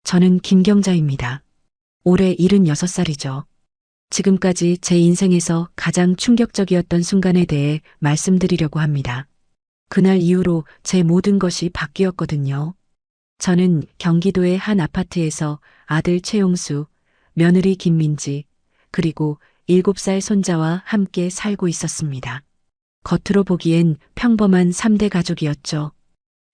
저는 김경자입니다. 올해 76살이죠. 지금까지 제 인생에서 가장 충격적이었던 순간에 대해 말씀드리려고 합니다. 그날 이후로 제 모든 것이 바뀌었거든요. 저는 경기도의 한 아파트에서 아들 최용수, 며느리 김민지, 그리고 7살 손자와 함께 살고 있었습니다. 겉으로 보기엔 평범한 3대 가족이었죠.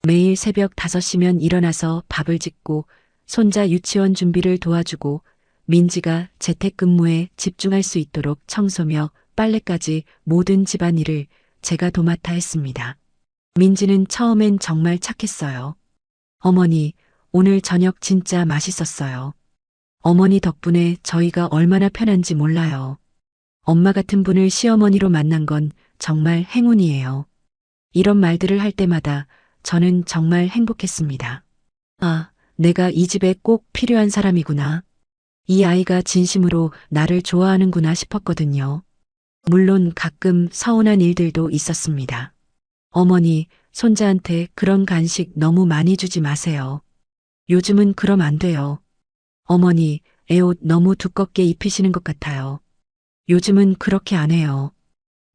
매일 새벽 5시면 일어나서 밥을 짓고 손자 유치원 준비를 도와주고 민지가 재택근무에 집중할 수 있도록 청소며 빨래까지 모든 집안일을 제가 도맡아 했습니다. 민지는 처음엔 정말 착했어요. 어머니, 오늘 저녁 진짜 맛있었어요. 어머니 덕분에 저희가 얼마나 편한지 몰라요. 엄마 같은 분을 시어머니로 만난 건 정말 행운이에요. 이런 말들을 할 때마다 저는 정말 행복했습니다. 아, 내가 이 집에 꼭 필요한 사람이구나. 이 아이가 진심으로 나를 좋아하는구나 싶었거든요. 물론 가끔 서운한 일들도 있었습니다. 어머니, 손자한테 그런 간식 너무 많이 주지 마세요. 요즘은 그럼 안 돼요. 어머니, 애 옷 너무 두껍게 입히시는 것 같아요. 요즘은 그렇게 안 해요.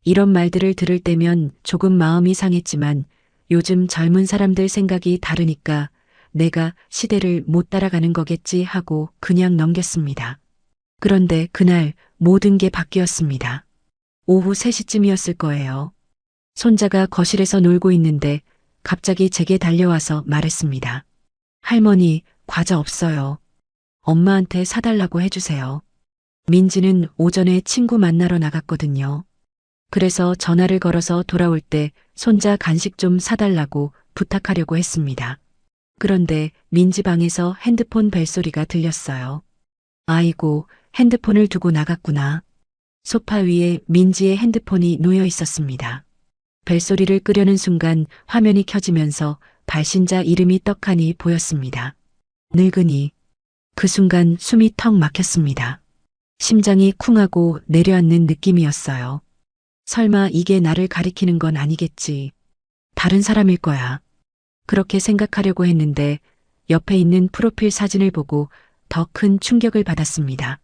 이런 말들을 들을 때면 조금 마음이 상했지만 요즘 젊은 사람들 생각이 다르니까 내가 시대를 못 따라가는 거겠지 하고 그냥 넘겼습니다. 그런데 그날 모든 게 바뀌었습니다. 오후 3시쯤이었을 거예요. 손자가 거실에서 놀고 있는데 갑자기 제게 달려와서 말했습니다. 할머니, 과자 없어요. 엄마한테 사달라고 해주세요. 민지는 오전에 친구 만나러 나갔거든요. 그래서 전화를 걸어서 돌아올 때 손자 간식 좀 사달라고 부탁하려고 했습니다. 그런데 민지 방에서 핸드폰 벨소리가 들렸어요. 아이고, 핸드폰을 두고 나갔구나. 소파 위에 민지의 핸드폰이 놓여 있었습니다. 벨소리를 끄려는 순간 화면이 켜지면서 발신자 이름이 떡하니 보였습니다. 늙은이. 그 순간 숨이 턱 막혔습니다. 심장이 쿵하고 내려앉는 느낌이었어요. 설마 이게 나를 가리키는 건 아니겠지. 다른 사람일 거야. 그렇게 생각하려고 했는데 옆에 있는 프로필 사진을 보고 더 큰 충격을 받았습니다.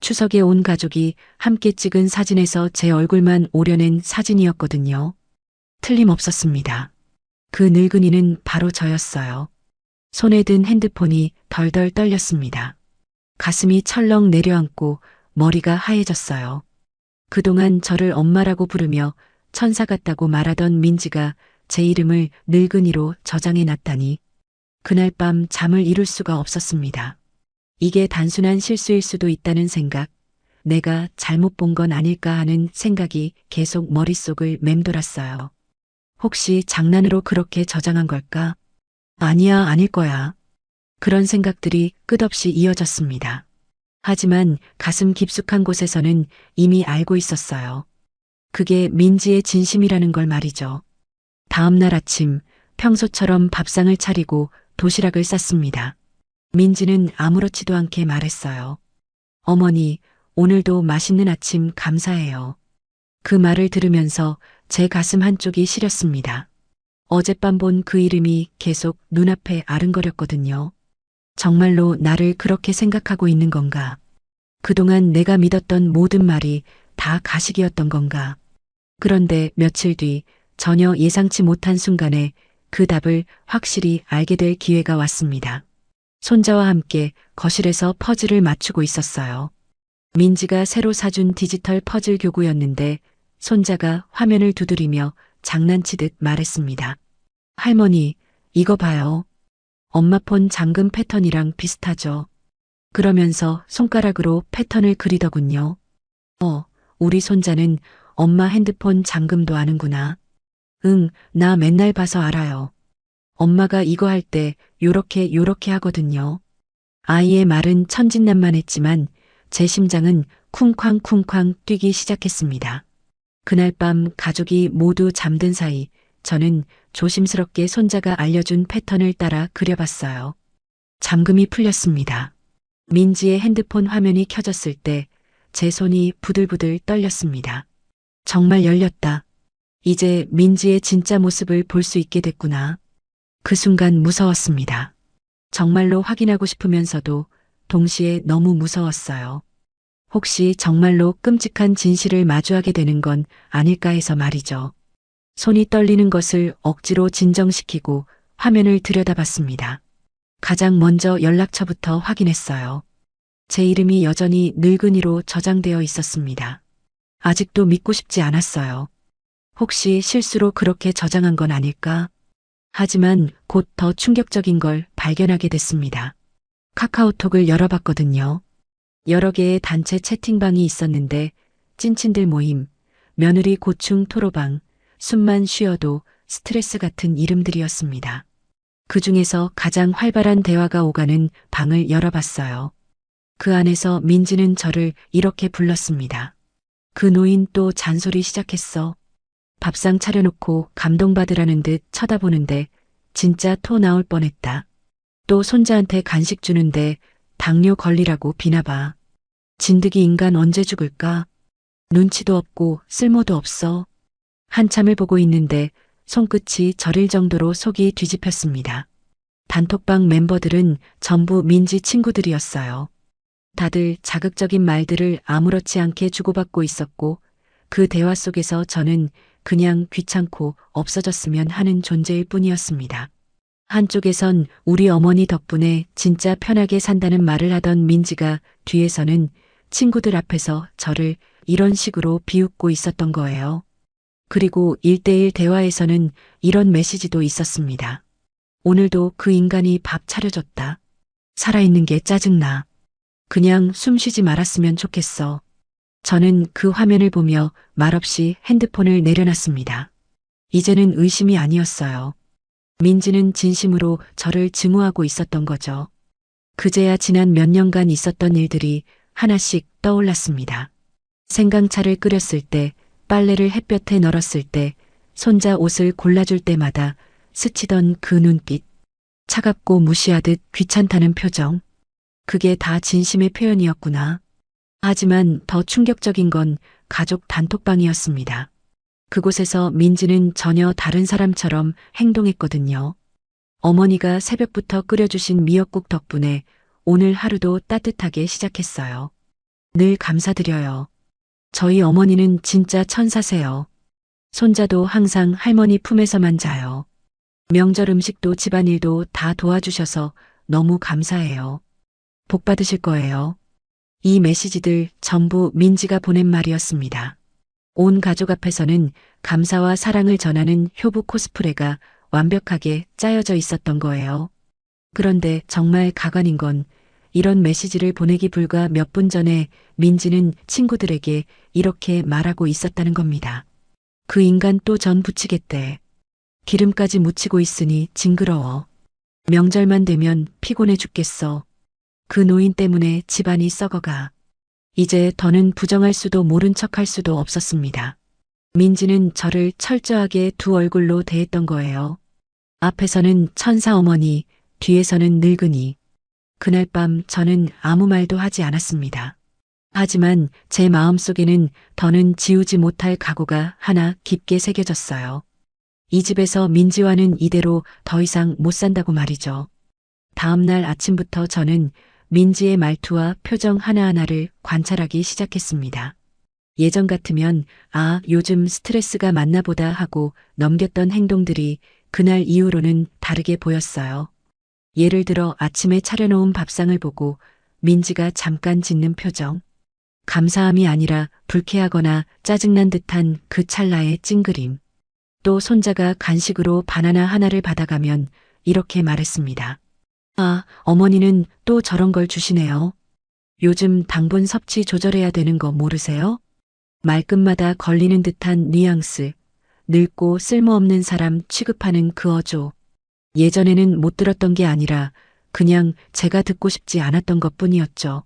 추석에 온 가족이 함께 찍은 사진에서 제 얼굴만 오려낸 사진이었거든요. 틀림없었습니다. 그 늙은이는 바로 저였어요. 손에 든 핸드폰이 덜덜 떨렸습니다. 가슴이 철렁 내려앉고 머리가 하얘졌어요. 그동안 저를 엄마라고 부르며 천사 같다고 말하던 민지가 제 이름을 늙은이로 저장해 놨다니 그날 밤 잠을 이룰 수가 없었습니다. 이게 단순한 실수일 수도 있다는 생각, 내가 잘못 본 건 아닐까 하는 생각이 계속 머릿속을 맴돌았어요. 혹시 장난으로 그렇게 저장한 걸까? 아니야, 아닐 거야. 그런 생각들이 끝없이 이어졌습니다. 하지만 가슴 깊숙한 곳에서는 이미 알고 있었어요. 그게 민지의 진심이라는 걸 말이죠. 다음 날 아침 평소처럼 밥상을 차리고 도시락을 쌌습니다. 민지는 아무렇지도 않게 말했어요. 어머니, 오늘도 맛있는 아침 감사해요. 그 말을 들으면서 제 가슴 한쪽이 시렸습니다. 어젯밤 본 그 이름이 계속 눈앞에 아른거렸거든요. 정말로 나를 그렇게 생각하고 있는 건가? 그동안 내가 믿었던 모든 말이 다 가식이었던 건가? 그런데 며칠 뒤 전혀 예상치 못한 순간에 그 답을 확실히 알게 될 기회가 왔습니다. 손자와 함께 거실에서 퍼즐을 맞추고 있었어요. 민지가 새로 사준 디지털 퍼즐 교구였는데 손자가 화면을 두드리며 장난치듯 말했습니다. 할머니, 이거 봐요. 엄마 폰 잠금 패턴이랑 비슷하죠. 그러면서 손가락으로 패턴을 그리더군요. 우리 손자는 엄마 핸드폰 잠금도 아는구나. 응, 나 맨날 봐서 알아요. 엄마가 이거 할 때 요렇게 하거든요. 아이의 말은 천진난만했지만 제 심장은 쿵쾅쿵쾅 뛰기 시작했습니다. 그날 밤 가족이 모두 잠든 사이 저는 조심스럽게 손자가 알려준 패턴을 따라 그려봤어요. 잠금이 풀렸습니다. 민지의 핸드폰 화면이 켜졌을 때 제 손이 부들부들 떨렸습니다. 정말 열렸다. 이제 민지의 진짜 모습을 볼 수 있게 됐구나. 그 순간 무서웠습니다. 정말로 확인하고 싶으면서도 동시에 너무 무서웠어요. 혹시 정말로 끔찍한 진실을 마주하게 되는 건 아닐까 해서 말이죠. 손이 떨리는 것을 억지로 진정시키고 화면을 들여다봤습니다. 가장 먼저 연락처부터 확인했어요. 제 이름이 여전히 늙은이로 저장되어 있었습니다. 아직도 믿고 싶지 않았어요. 혹시 실수로 그렇게 저장한 건 아닐까? 하지만 곧 더 충격적인 걸 발견하게 됐습니다. 카카오톡을 열어봤거든요. 여러 개의 단체 채팅방이 있었는데 찐친들 모임, 며느리 고충 토로방, 숨만 쉬어도 스트레스 같은 이름들이었습니다. 그 중에서 가장 활발한 대화가 오가는 방을 열어봤어요. 그 안에서 민지는 저를 이렇게 불렀습니다. 그 노인 또 잔소리 시작했어. 밥상 차려놓고 감동받으라는 듯 쳐다보는데 진짜 토 나올 뻔했다. 또 손자한테 간식 주는데 당뇨 걸리라고 비나봐. 진드기 인간 언제 죽을까? 눈치도 없고 쓸모도 없어. 한참을 보고 있는데 손끝이 저릴 정도로 속이 뒤집혔습니다. 단톡방 멤버들은 전부 민지 친구들이었어요. 다들 자극적인 말들을 아무렇지 않게 주고받고 있었고 그 대화 속에서 저는 그냥 귀찮고 없어졌으면 하는 존재일 뿐이었습니다. 한쪽에선 우리 어머니 덕분에 진짜 편하게 산다는 말을 하던 민지가 뒤에서는 친구들 앞에서 저를 이런 식으로 비웃고 있었던 거예요. 그리고 1대1 대화에서는 이런 메시지도 있었습니다. 오늘도 그 인간이 밥 차려줬다. 살아있는 게 짜증나. 그냥 숨 쉬지 말았으면 좋겠어. 저는 그 화면을 보며 말없이 핸드폰을 내려놨습니다. 이제는 의심이 아니었어요. 민지는 진심으로 저를 증오하고 있었던 거죠. 그제야 지난 몇 년간 있었던 일들이 하나씩 떠올랐습니다. 생강차를 끓였을 때, 빨래를 햇볕에 널었을 때, 손자 옷을 골라줄 때마다 스치던 그 눈빛, 차갑고 무시하듯 귀찮다는 표정. 그게 다 진심의 표현이었구나. 하지만 더 충격적인 건 가족 단톡방이었습니다. 그곳에서 민지는 전혀 다른 사람처럼 행동했거든요. 어머니가 새벽부터 끓여주신 미역국 덕분에 오늘 하루도 따뜻하게 시작했어요. 늘 감사드려요. 저희 어머니는 진짜 천사세요. 손자도 항상 할머니 품에서만 자요. 명절 음식도 집안일도 다 도와주셔서 너무 감사해요. 복 받으실 거예요. 이 메시지들 전부 민지가 보낸 말이었습니다. 온 가족 앞에서는 감사와 사랑을 전하는 효부 코스프레가 완벽하게 짜여져 있었던 거예요. 그런데 정말 가관인 건 이런 메시지를 보내기 불과 몇 분 전에 민지는 친구들에게 이렇게 말하고 있었다는 겁니다. 그 인간 또 전 부치겠대. 기름까지 묻히고 있으니 징그러워. 명절만 되면 피곤해 죽겠어. 그 노인 때문에 집안이 썩어가. 이제 더는 부정할 수도 모른 척할 수도 없었습니다. 민지는 저를 철저하게 두 얼굴로 대했던 거예요. 앞에서는 천사 어머니, 뒤에서는 늙은이. 그날 밤 저는 아무 말도 하지 않았습니다. 하지만 제 마음속에는 더는 지우지 못할 각오가 하나 깊게 새겨졌어요. 이 집에서 민지와는 이대로 더 이상 못 산다고 말이죠. 다음 날 아침부터 저는 민지의 말투와 표정 하나하나를 관찰하기 시작했습니다. 예전 같으면 아, 요즘 스트레스가 많나 보다 하고 넘겼던 행동들이 그날 이후로는 다르게 보였어요. 예를 들어 아침에 차려놓은 밥상을 보고 민지가 잠깐 짓는 표정. 감사함이 아니라 불쾌하거나 짜증난 듯한 그 찰나의 찡그림. 또 손자가 간식으로 바나나 하나를 받아가면 이렇게 말했습니다. 아, 어머니는 또 저런 걸 주시네요. 요즘 당분 섭취 조절해야 되는 거 모르세요? 말끝마다 걸리는 듯한 뉘앙스, 늙고 쓸모없는 사람 취급하는 그 어조. 예전에는 못 들었던 게 아니라 그냥 제가 듣고 싶지 않았던 것뿐이었죠.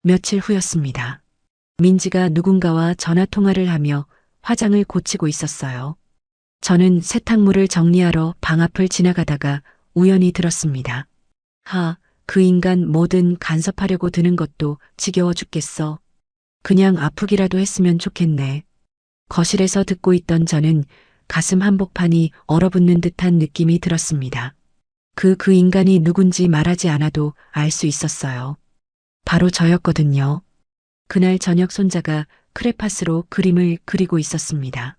며칠 후였습니다. 민지가 누군가와 전화 통화를 하며 화장을 고치고 있었어요. 저는 세탁물을 정리하러 방 앞을 지나가다가 우연히 들었습니다. 그 인간 뭐든 간섭하려고 드는 것도 지겨워 죽겠어. 그냥 아프기라도 했으면 좋겠네. 거실에서 듣고 있던 저는 가슴 한복판이 얼어붙는 듯한 느낌이 들었습니다. 그 인간이 누군지 말하지 않아도 알 수 있었어요. 바로 저였거든요. 그날 저녁 손자가 크레파스로 그림을 그리고 있었습니다.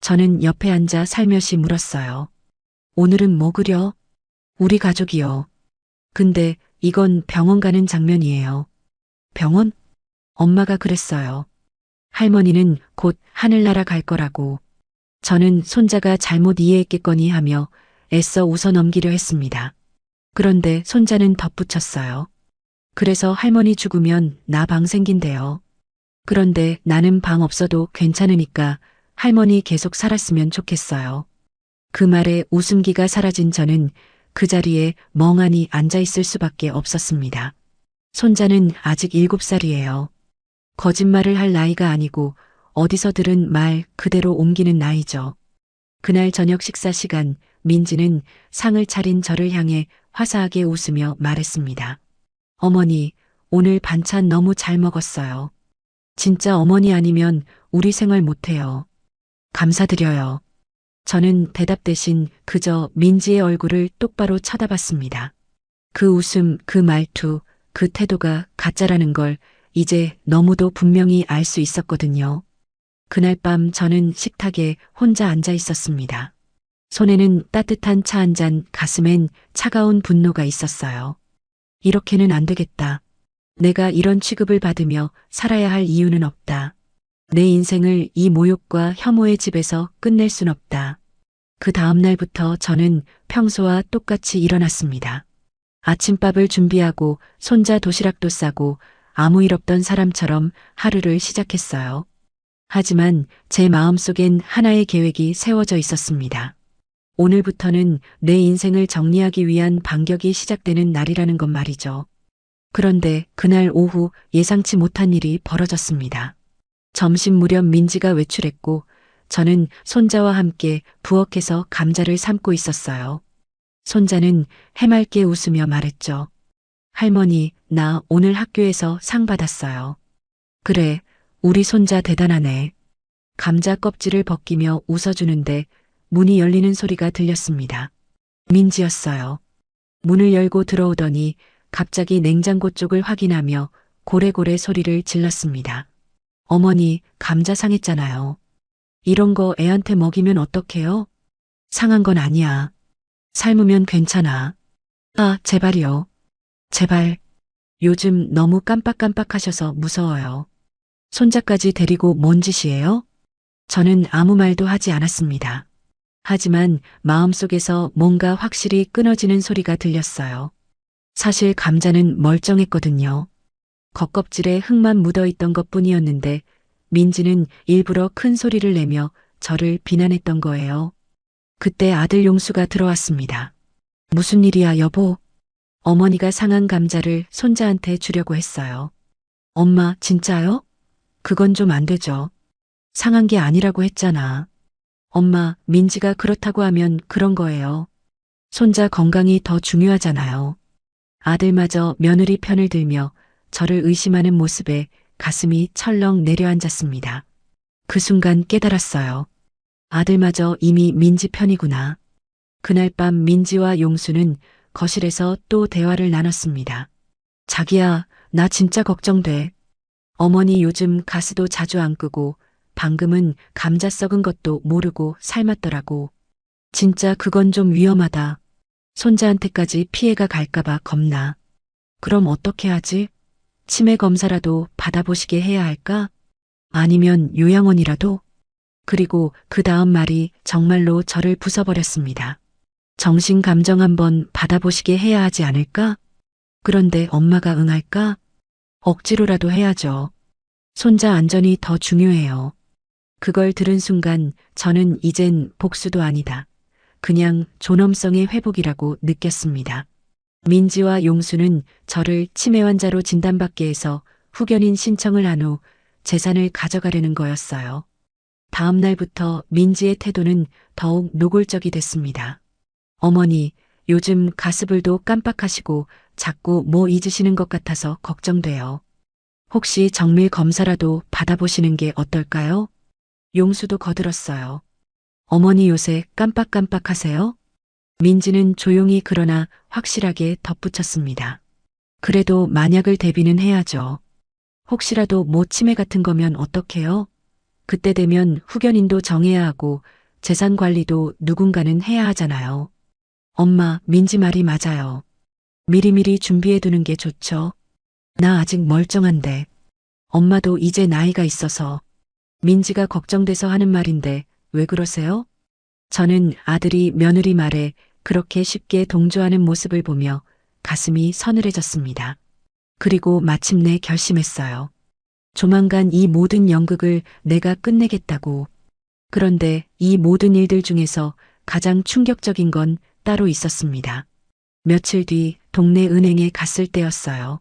저는 옆에 앉아 살며시 물었어요. 오늘은 뭐 그려? 우리 가족이요. 근데 이건 병원 가는 장면이에요. 병원? 엄마가 그랬어요. 할머니는 곧 하늘나라 갈 거라고. 저는 손자가 잘못 이해했겠거니 하며 애써 웃어 넘기려 했습니다. 그런데 손자는 덧붙였어요. 그래서 할머니 죽으면 나 방 생긴대요. 그런데 나는 방 없어도 괜찮으니까 할머니 계속 살았으면 좋겠어요. 그 말에 웃음기가 사라진 저는 그 자리에 멍하니 앉아 있을 수밖에 없었습니다. 손자는 아직 7살이에요. 거짓말을 할 나이가 아니고 어디서 들은 말 그대로 옮기는 나이죠. 그날 저녁 식사 시간 민지는 상을 차린 저를 향해 화사하게 웃으며 말했습니다. 어머니, 오늘 반찬 너무 잘 먹었어요. 진짜 어머니 아니면 우리 생활 못해요. 감사드려요. 저는 대답 대신 그저 민지의 얼굴을 똑바로 쳐다봤습니다. 그 웃음, 그 말투, 그 태도가 가짜라는 걸 이제 너무도 분명히 알 수 있었거든요. 그날 밤 저는 식탁에 혼자 앉아 있었습니다. 손에는 따뜻한 차 한 잔, 가슴엔 차가운 분노가 있었어요. 이렇게는 안 되겠다. 내가 이런 취급을 받으며 살아야 할 이유는 없다. 내 인생을 이 모욕과 혐오의 집에서 끝낼 순 없다. 그 다음 날부터 저는 평소와 똑같이 일어났습니다. 아침밥을 준비하고 손자 도시락도 싸고 아무 일 없던 사람처럼 하루를 시작했어요. 하지만 제 마음속엔 하나의 계획이 세워져 있었습니다. 오늘부터는 내 인생을 정리하기 위한 반격이 시작되는 날이라는 것 말이죠. 그런데 그날 오후 예상치 못한 일이 벌어졌습니다. 점심 무렵 민지가 외출했고 저는 손자와 함께 부엌에서 감자를 삶고 있었어요. 손자는 해맑게 웃으며 말했죠. 할머니, 나 오늘 학교에서 상 받았어요. 그래, 우리 손자 대단하네. 감자 껍질을 벗기며 웃어주는데 문이 열리는 소리가 들렸습니다. 민지였어요. 문을 열고 들어오더니 갑자기 냉장고 쪽을 확인하며 고래고래 소리를 질렀습니다. 어머니, 감자 상했잖아요. 이런 거 애한테 먹이면 어떡해요? 상한 건 아니야. 삶으면 괜찮아. 아, 제발이요. 제발. 요즘 너무 깜빡깜빡하셔서 무서워요. 손자까지 데리고 뭔 짓이에요? 저는 아무 말도 하지 않았습니다. 하지만 마음속에서 뭔가 확실히 끊어지는 소리가 들렸어요. 사실 감자는 멀쩡했거든요. 겉껍질에 흙만 묻어있던 것뿐이었는데 민지는 일부러 큰 소리를 내며 저를 비난했던 거예요. 그때 아들 용수가 들어왔습니다. 무슨 일이야, 여보? 어머니가 상한 감자를 손자한테 주려고 했어요. 엄마, 진짜요? 그건 좀 안 되죠. 상한 게 아니라고 했잖아. 엄마, 민지가 그렇다고 하면 그런 거예요. 손자 건강이 더 중요하잖아요. 아들마저 며느리 편을 들며 저를 의심하는 모습에 가슴이 철렁 내려앉았습니다. 그 순간 깨달았어요. 아들마저 이미 민지 편이구나. 그날 밤 민지와 용수는 거실에서 또 대화를 나눴습니다. 자기야, 나 진짜 걱정돼. 어머니 요즘 가스도 자주 안 끄고 방금은 감자 썩은 것도 모르고 삶았더라고. 진짜 그건 좀 위험하다. 손자한테까지 피해가 갈까봐 겁나. 그럼 어떻게 하지? 치매 검사라도 받아보시게 해야 할까? 아니면 요양원이라도? 그리고 그 다음 말이 정말로 저를 부숴버렸습니다. 정신 감정 한번 받아보시게 해야 하지 않을까? 그런데 엄마가 응할까? 억지로라도 해야죠. 손자 안전이 더 중요해요. 그걸 들은 순간 저는 이젠 복수도 아니다. 그냥 존엄성의 회복이라고 느꼈습니다. 민지와 용수는 저를 치매 환자로 진단받게 해서 후견인 신청을 한 후 재산을 가져가려는 거였어요. 다음 날부터 민지의 태도는 더욱 노골적이 됐습니다. 어머니, 요즘 가스불도 깜빡하시고 자꾸 뭐 잊으시는 것 같아서 걱정돼요. 혹시 정밀 검사라도 받아보시는 게 어떨까요? 용수도 거들었어요. 어머니 요새 깜빡깜빡하세요? 민지는 조용히 그러나 확실하게 덧붙였습니다. 그래도 만약을 대비는 해야죠. 혹시라도 뭐 치매 같은 거면 어떡해요? 그때 되면 후견인도 정해야 하고 재산 관리도 누군가는 해야 하잖아요. 엄마, 민지 말이 맞아요. 미리미리 준비해 두는 게 좋죠. 나 아직 멀쩡한데. 엄마도 이제 나이가 있어서. 민지가 걱정돼서 하는 말인데 왜 그러세요? 저는 아들이 며느리 말에 그렇게 쉽게 동조하는 모습을 보며 가슴이 서늘해졌습니다. 그리고 마침내 결심했어요. 조만간 이 모든 연극을 내가 끝내겠다고. 그런데 이 모든 일들 중에서 가장 충격적인 건 따로 있었습니다. 며칠 뒤 동네 은행에 갔을 때였어요.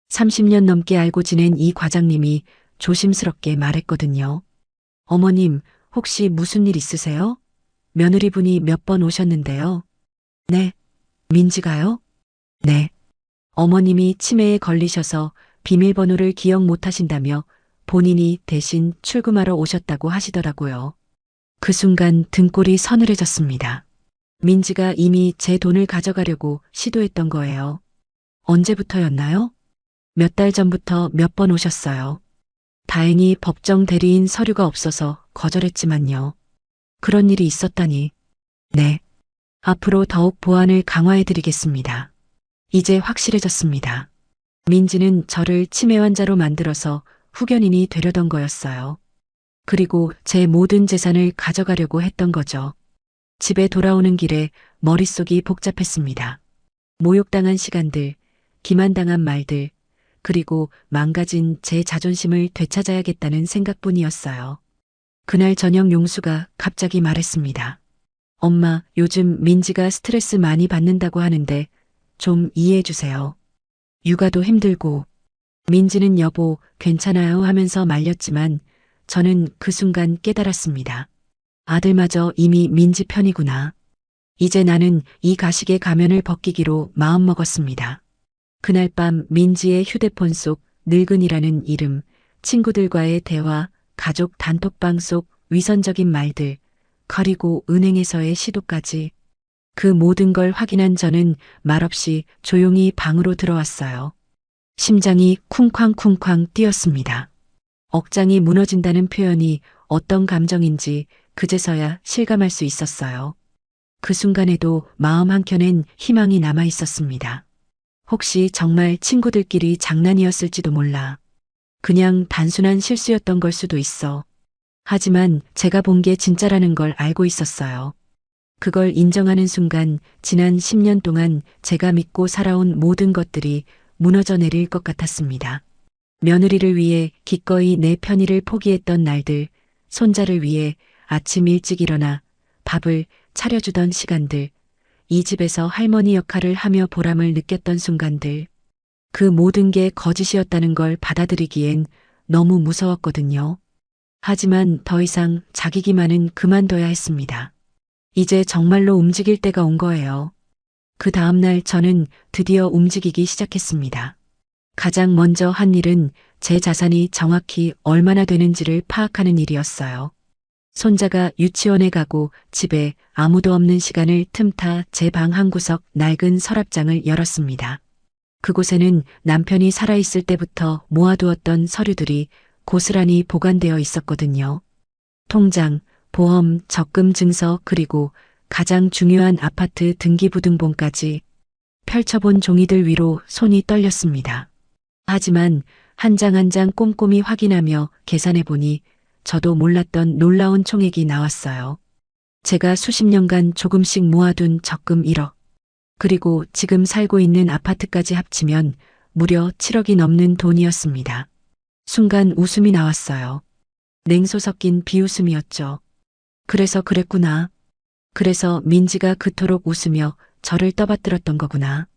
30년 넘게 알고 지낸 이 과장님이 조심스럽게 말했거든요. 어머님, 혹시 무슨 일 있으세요? 며느리분이 몇 번 오셨는데요. 네. 민지가요? 네. 어머님이 치매에 걸리셔서 비밀번호를 기억 못 하신다며 본인이 대신 출금하러 오셨다고 하시더라고요. 그 순간 등골이 서늘해졌습니다. 민지가 이미 제 돈을 가져가려고 시도했던 거예요. 언제부터였나요? 몇 달 전부터 몇 번 오셨어요. 다행히 법정 대리인 서류가 없어서 거절했지만요. 그런 일이 있었다니. 네. 앞으로 더욱 보안을 강화해 드리겠습니다. 이제 확실해졌습니다. 민지는 저를 치매 환자로 만들어서 후견인이 되려던 거였어요. 그리고 제 모든 재산을 가져가려고 했던 거죠. 집에 돌아오는 길에 머릿속이 복잡했습니다. 모욕당한 시간들, 기만당한 말들, 그리고 망가진 제 자존심을 되찾아야겠다는 생각뿐이었어요. 그날 저녁 용수가 갑자기 말했습니다. 엄마, 요즘 민지가 스트레스 많이 받는다고 하는데 좀 이해해 주세요. 육아도 힘들고. 민지는 여보, 괜찮아요 하면서 말렸지만 저는 그 순간 깨달았습니다. 아들마저 이미 민지 편이구나. 이제 나는 이 가식의 가면을 벗기기로 마음먹었습니다. 그날 밤 민지의 휴대폰 속 늙은이라는 이름, 친구들과의 대화, 가족 단톡방 속 위선적인 말들, 그리고 은행에서의 시도까지 그 모든 걸 확인한 저는 말없이 조용히 방으로 들어왔어요. 심장이 쿵쾅쿵쾅 뛰었습니다. 억장이 무너진다는 표현이 어떤 감정인지 그제서야 실감할 수 있었어요. 그 순간에도 마음 한켠엔 희망이 남아 있었습니다. 혹시 정말 친구들끼리 장난이었을지도 몰라. 그냥 단순한 실수였던 걸 수도 있어. 하지만 제가 본 게 진짜라는 걸 알고 있었어요. 그걸 인정하는 순간 지난 10년 동안 제가 믿고 살아온 모든 것들이 무너져 내릴 것 같았습니다. 며느리를 위해 기꺼이 내 편의를 포기했던 날들, 손자를 위해 아침 일찍 일어나 밥을 차려주던 시간들, 이 집에서 할머니 역할을 하며 보람을 느꼈던 순간들, 그 모든 게 거짓이었다는 걸 받아들이기엔 너무 무서웠거든요. 하지만 더 이상 자기 기만은 그만둬야 했습니다. 이제 정말로 움직일 때가 온 거예요. 그 다음날 저는 드디어 움직이기 시작했습니다. 가장 먼저 한 일은 제 자산이 정확히 얼마나 되는지를 파악하는 일이었어요. 손자가 유치원에 가고 집에 아무도 없는 시간을 틈타 제 방 한 구석 낡은 서랍장을 열었습니다. 그곳에는 남편이 살아있을 때부터 모아두었던 서류들이 고스란히 보관되어 있었거든요. 통장, 보험, 적금 증서, 그리고 가장 중요한 아파트 등기부등본까지 펼쳐본 종이들 위로 손이 떨렸습니다. 하지만 한 장 한 장 꼼꼼히 확인하며 계산해보니 저도 몰랐던 놀라운 총액이 나왔어요. 제가 수십 년간 조금씩 모아둔 적금 1억, 그리고 지금 살고 있는 아파트까지 합치면 무려 7억이 넘는 돈이었습니다. 순간 웃음이 나왔어요. 냉소 섞인 비웃음이었죠. 그래서 그랬구나. 그래서 민지가 그토록 웃으며 저를 떠받들었던 거구나.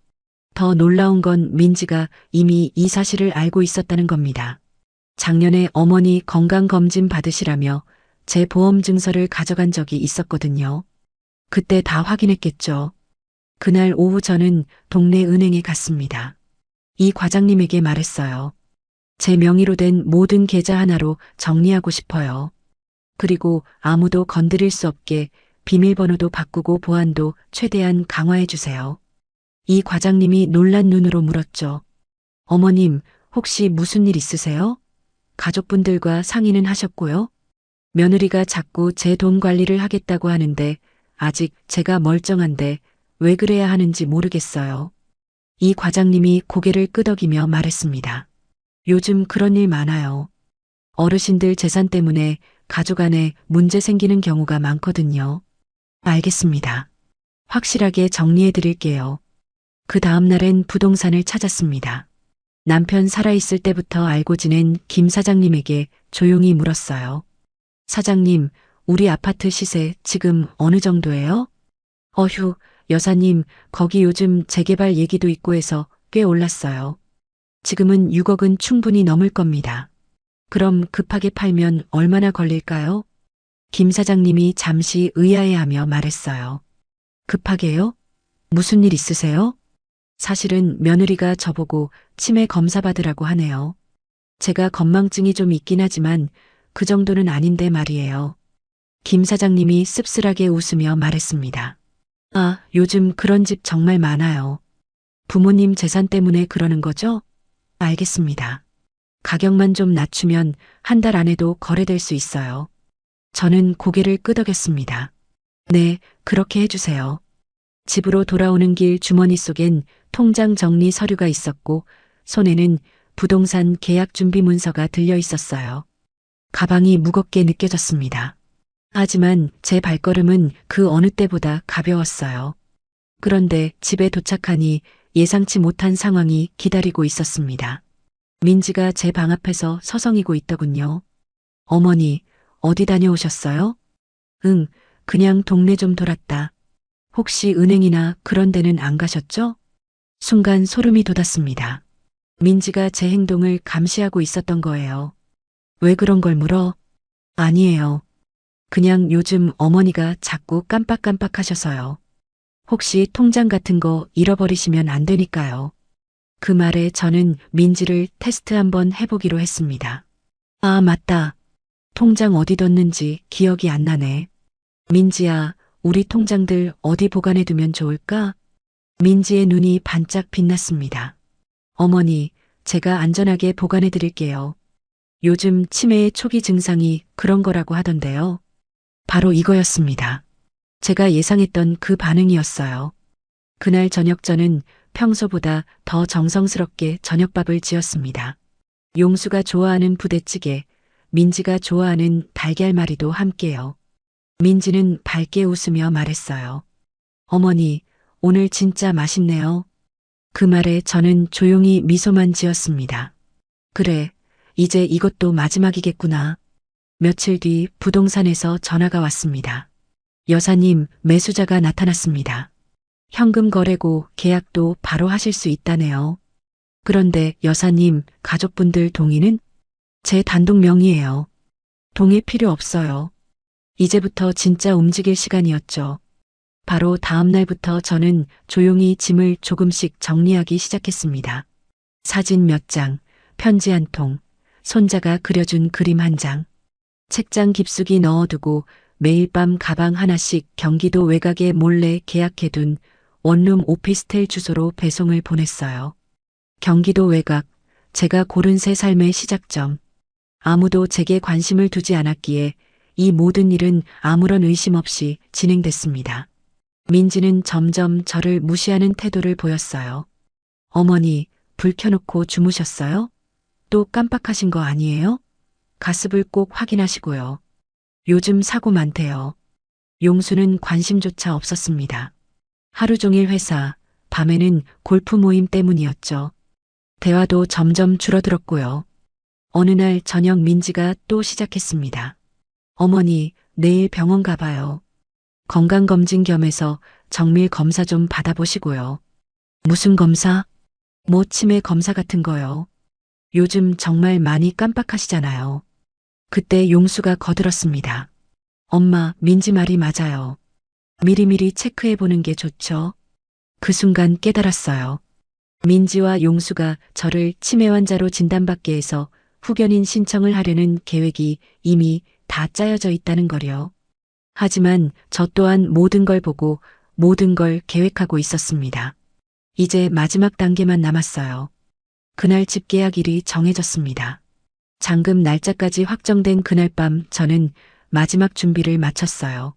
더 놀라운 건 민지가 이미 이 사실을 알고 있었다는 겁니다. 작년에 어머니 건강검진 받으시라며 제 보험 증서를 가져간 적이 있었거든요. 그때 다 확인했겠죠. 그날 오후 저는 동네 은행에 갔습니다. 이 과장님에게 말했어요. 제 명의로 된 모든 계좌 하나로 정리하고 싶어요. 그리고 아무도 건드릴 수 없게 비밀번호도 바꾸고 보안도 최대한 강화해 주세요. 이 과장님이 놀란 눈으로 물었죠. 어머님, 혹시 무슨 일 있으세요? 가족분들과 상의는 하셨고요. 며느리가 자꾸 제 돈 관리를 하겠다고 하는데 아직 제가 멀쩡한데 왜 그래야 하는지 모르겠어요. 이 과장님이 고개를 끄덕이며 말했습니다. 요즘 그런 일 많아요. 어르신들 재산 때문에 가족 안에 문제 생기는 경우가 많거든요. 알겠습니다. 확실하게 정리해 드릴게요. 그 다음 날엔 부동산을 찾았습니다. 남편 살아있을 때부터 알고 지낸 김 사장님에게 조용히 물었어요. 사장님, 우리 아파트 시세 지금 어느 정도예요? 어휴, 여사님, 거기 요즘 재개발 얘기도 있고 해서 꽤 올랐어요. 지금은 6억은 충분히 넘을 겁니다. 그럼 급하게 팔면 얼마나 걸릴까요? 김 사장님이 잠시 의아해하며 말했어요. 급하게요? 무슨 일 있으세요? 사실은 며느리가 저보고 치매 검사 받으라고 하네요. 제가 건망증이 좀 있긴 하지만 그 정도는 아닌데 말이에요. 김 사장님이 씁쓸하게 웃으며 말했습니다. 아, 요즘 그런 집 정말 많아요. 부모님 재산 때문에 그러는 거죠? 알겠습니다. 가격만 좀 낮추면 한 달 안에도 거래될 수 있어요. 저는 고개를 끄덕였습니다. 네, 그렇게 해주세요. 집으로 돌아오는 길 주머니 속엔 통장 정리 서류가 있었고 손에는 부동산 계약 준비 문서가 들려 있었어요. 가방이 무겁게 느껴졌습니다. 하지만 제 발걸음은 그 어느 때보다 가벼웠어요. 그런데 집에 도착하니 예상치 못한 상황이 기다리고 있었습니다. 민지가 제 방 앞에서 서성이고 있더군요. 어머니, 어디 다녀오셨어요? 응, 그냥 동네 좀 돌았다. 혹시 은행이나 그런 데는 안 가셨죠? 순간 소름이 돋았습니다. 민지가 제 행동을 감시하고 있었던 거예요. 왜 그런 걸 물어? 아니에요. 그냥 요즘 어머니가 자꾸 깜빡깜빡 하셔서요. 혹시 통장 같은 거 잃어버리시면 안 되니까요. 그 말에 저는 민지를 테스트 한번 해보기로 했습니다. 아, 맞다. 통장 어디 뒀는지 기억이 안 나네. 민지야, 우리 통장들 어디 보관해 두면 좋을까? 민지의 눈이 반짝 빛났습니다. 어머니, 제가 안전하게 보관해 드릴게요. 요즘 치매의 초기 증상이 그런 거라고 하던데요. 바로 이거였습니다. 제가 예상했던 그 반응이었어요. 그날 저녁 저는 평소보다 더 정성스럽게 저녁밥을 지었습니다. 용수가 좋아하는 부대찌개, 민지가 좋아하는 달걀말이도 함께요. 민지는 밝게 웃으며 말했어요. 어머니, 오늘 진짜 맛있네요. 그 말에 저는 조용히 미소만 지었습니다. 그래, 이제 이것도 마지막이겠구나. 며칠 뒤 부동산에서 전화가 왔습니다. 여사님, 매수자가 나타났습니다. 현금 거래고 계약도 바로 하실 수 있다네요. 그런데 여사님, 가족분들 동의는? 제 단독 명의예요. 동의 필요 없어요. 이제부터 진짜 움직일 시간이었죠. 바로 다음 날부터 저는 조용히 짐을 조금씩 정리하기 시작했습니다. 사진 몇 장, 편지 한 통, 손자가 그려준 그림 한 장. 책장 깊숙이 넣어두고 매일 밤 가방 하나씩 경기도 외곽에 몰래 계약해둔 원룸 오피스텔 주소로 배송을 보냈어요. 경기도 외곽, 제가 고른 새 삶의 시작점. 아무도 제게 관심을 두지 않았기에 이 모든 일은 아무런 의심 없이 진행됐습니다. 민지는 점점 저를 무시하는 태도를 보였어요. 어머니, 불 켜놓고 주무셨어요? 또 깜빡하신 거 아니에요? 가습을 꼭 확인하시고요. 요즘 사고 많대요. 용수는 관심조차 없었습니다. 하루 종일 회사, 밤에는 골프 모임 때문이었죠. 대화도 점점 줄어들었고요. 어느 날 저녁 민지가 또 시작했습니다. 어머니, 내일 병원 가봐요. 건강검진 겸해서 정밀 검사 좀 받아보시고요. 무슨 검사? 뭐 치매 검사 같은 거요. 요즘 정말 많이 깜빡하시잖아요. 그때 용수가 거들었습니다. 엄마, 민지 말이 맞아요. 미리미리 체크해보는 게 좋죠. 그 순간 깨달았어요. 민지와 용수가 저를 치매 환자로 진단받게 해서 후견인 신청을 하려는 계획이 이미 다 짜여져 있다는 거요. 하지만 저 또한 모든 걸 보고 모든 걸 계획하고 있었습니다. 이제 마지막 단계만 남았어요. 그날 집 계약일이 정해졌습니다. 잔금 날짜까지 확정된 그날 밤 저는 마지막 준비를 마쳤어요.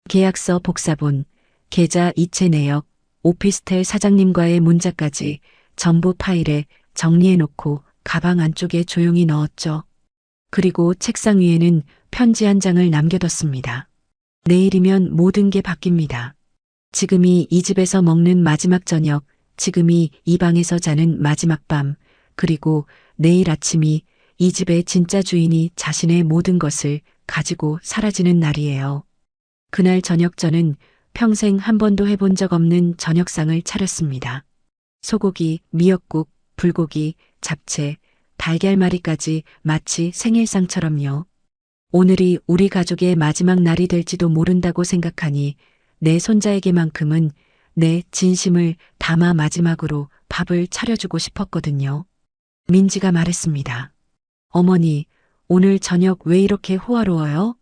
계약서 복사본, 계좌 이체 내역, 오피스텔 사장님과의 문자까지 전부 파일에 정리해놓고 가방 안쪽에 조용히 넣었죠. 그리고 책상 위에는 편지 한 장을 남겨뒀습니다. 내일이면 모든 게 바뀝니다. 지금이 이 집에서 먹는 마지막 저녁, 지금이 이 방에서 자는 마지막 밤, 그리고 내일 아침이 이 집의 진짜 주인이 자신의 모든 것을 가지고 사라지는 날이에요. 그날 저녁 저는 평생 한 번도 해본 적 없는 저녁상을 차렸습니다. 소고기, 미역국, 불고기, 잡채, 달걀말이까지 마치 생일상처럼요. 오늘이 우리 가족의 마지막 날이 될지도 모른다고 생각하니 내 손자에게만큼은 내 진심을 담아 마지막으로 밥을 차려주고 싶었거든요. 민지가 말했습니다. 어머니, 오늘 저녁 왜 이렇게 호화로워요?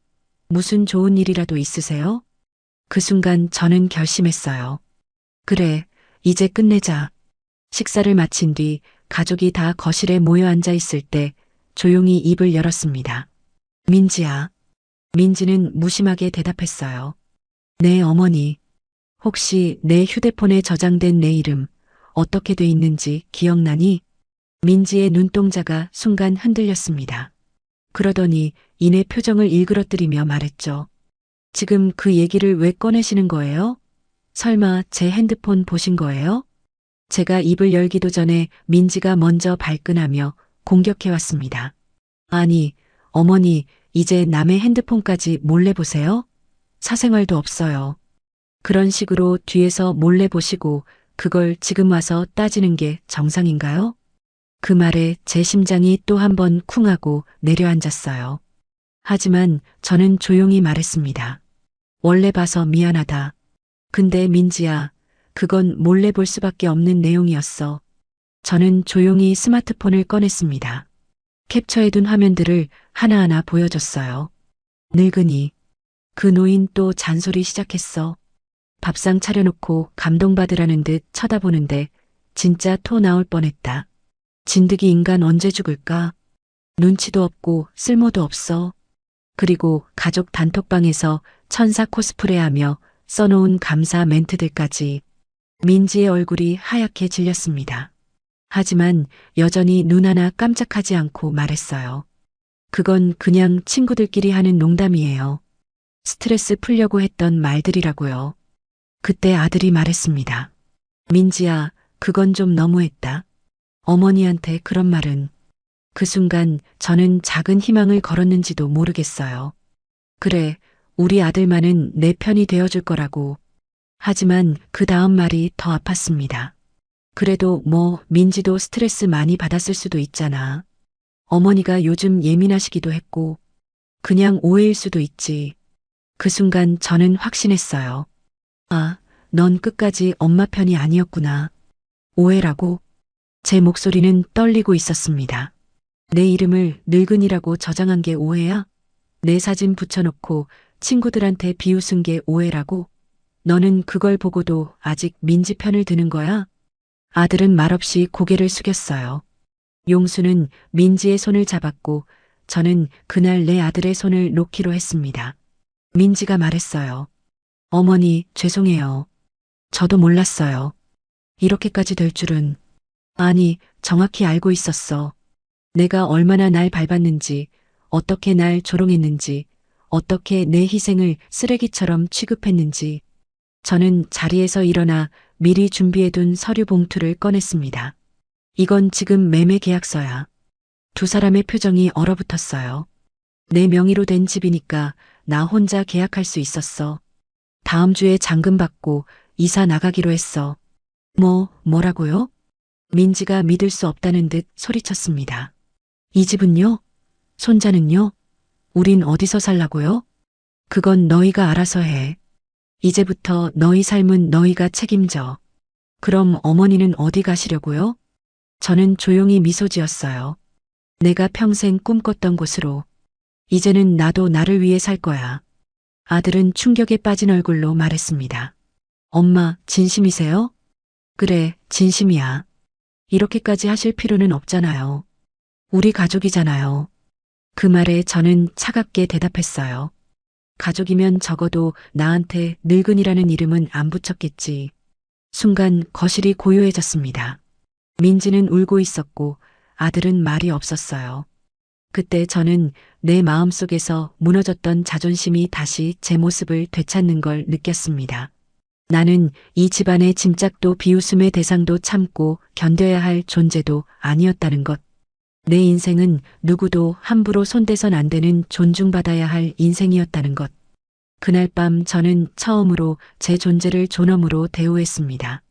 무슨 좋은 일이라도 있으세요? 그 순간 저는 결심했어요. 그래, 이제 끝내자. 식사를 마친 뒤 가족이 다 거실에 모여 앉아 있을 때 조용히 입을 열었습니다. 민지야. 민지는 무심하게 대답했어요. 네, 어머니. 혹시 내 휴대폰에 저장된 내 이름 어떻게 돼 있는지 기억나니? 민지의 눈동자가 순간 흔들렸습니다. 그러더니 이내 표정을 일그러뜨리며 말했죠. 지금 그 얘기를 왜 꺼내시는 거예요? 설마 제 핸드폰 보신 거예요? 제가 입을 열기도 전에 민지가 먼저 발끈하며 공격해왔습니다. 아니, 어머니, 이제 남의 핸드폰까지 몰래 보세요? 사생활도 없어요. 그런 식으로 뒤에서 몰래 보시고 그걸 지금 와서 따지는 게 정상인가요? 그 말에 제 심장이 또 한 번 쿵하고 내려앉았어요. 하지만 저는 조용히 말했습니다. 원래 봐서 미안하다. 근데 민지야, 그건 몰래 볼 수밖에 없는 내용이었어. 저는 조용히 스마트폰을 꺼냈습니다. 캡처해둔 화면들을 하나하나 보여줬어요. 늙은이. 그 노인 또 잔소리 시작했어. 밥상 차려놓고 감동받으라는 듯 쳐다보는데 진짜 토 나올 뻔했다. 진드기 인간 언제 죽을까? 눈치도 없고 쓸모도 없어. 그리고 가족 단톡방에서 천사 코스프레하며 써놓은 감사 멘트들까지. 민지의 얼굴이 하얗게 질렸습니다. 하지만 여전히 눈 하나 깜짝하지 않고 말했어요. 그건 그냥 친구들끼리 하는 농담이에요. 스트레스 풀려고 했던 말들이라고요. 그때 아들이 말했습니다. 민지야, 그건 좀 너무했다. 어머니한테 그런 말은. 그 순간 저는 작은 희망을 걸었는지도 모르겠어요. 그래, 우리 아들만은 내 편이 되어줄 거라고. 하지만 그 다음 말이 더 아팠습니다. 그래도 뭐 민지도 스트레스 많이 받았을 수도 있잖아. 어머니가 요즘 예민하시기도 했고 그냥 오해일 수도 있지. 그 순간 저는 확신했어요. 아, 넌 끝까지 엄마 편이 아니었구나. 오해라고? 제 목소리는 떨리고 있었습니다. 내 이름을 늙은이라고 저장한 게 오해야? 내 사진 붙여놓고 친구들한테 비웃은 게 오해라고? 너는 그걸 보고도 아직 민지 편을 드는 거야? 아들은 말없이 고개를 숙였어요. 용수는 민지의 손을 잡았고 저는 그날 내 아들의 손을 놓기로 했습니다. 민지가 말했어요. 어머니, 죄송해요. 저도 몰랐어요. 이렇게까지 될 줄은. 아니, 정확히 알고 있었어. 내가 얼마나 날 밟았는지, 어떻게 날 조롱했는지, 어떻게 내 희생을 쓰레기처럼 취급했는지. 저는 자리에서 일어나 미리 준비해둔 서류 봉투를 꺼냈습니다. 이건 지금 매매 계약서야. 두 사람의 표정이 얼어붙었어요. 내 명의로 된 집이니까 나 혼자 계약할 수 있었어. 다음 주에 잔금 받고 이사 나가기로 했어. 뭐라고요? 민지가 믿을 수 없다는 듯 소리쳤습니다. 이 집은요? 손자는요? 우린 어디서 살라고요? 그건 너희가 알아서 해. 이제부터 너희 삶은 너희가 책임져. 그럼 어머니는 어디 가시려고요? 저는 조용히 미소 지었어요. 내가 평생 꿈꿨던 곳으로. 이제는 나도 나를 위해 살 거야. 아들은 충격에 빠진 얼굴로 말했습니다. 엄마, 진심이세요? 그래, 진심이야. 이렇게까지 하실 필요는 없잖아요. 우리 가족이잖아요. 그 말에 저는 차갑게 대답했어요. 가족이면 적어도 나한테 늙은이라는 이름은 안 붙였겠지. 순간 거실이 고요해졌습니다. 민지는 울고 있었고 아들은 말이 없었어요. 그때 저는 내 마음속에서 무너졌던 자존심이 다시 제 모습을 되찾는 걸 느꼈습니다. 나는 이 집안의 짐짝도 비웃음의 대상도 참고 견뎌야 할 존재도 아니었다는 것. 내 인생은 누구도 함부로 손대선 안 되는 존중받아야 할 인생이었다는 것. 그날 밤 저는 처음으로 제 존재를 존엄으로 대우했습니다.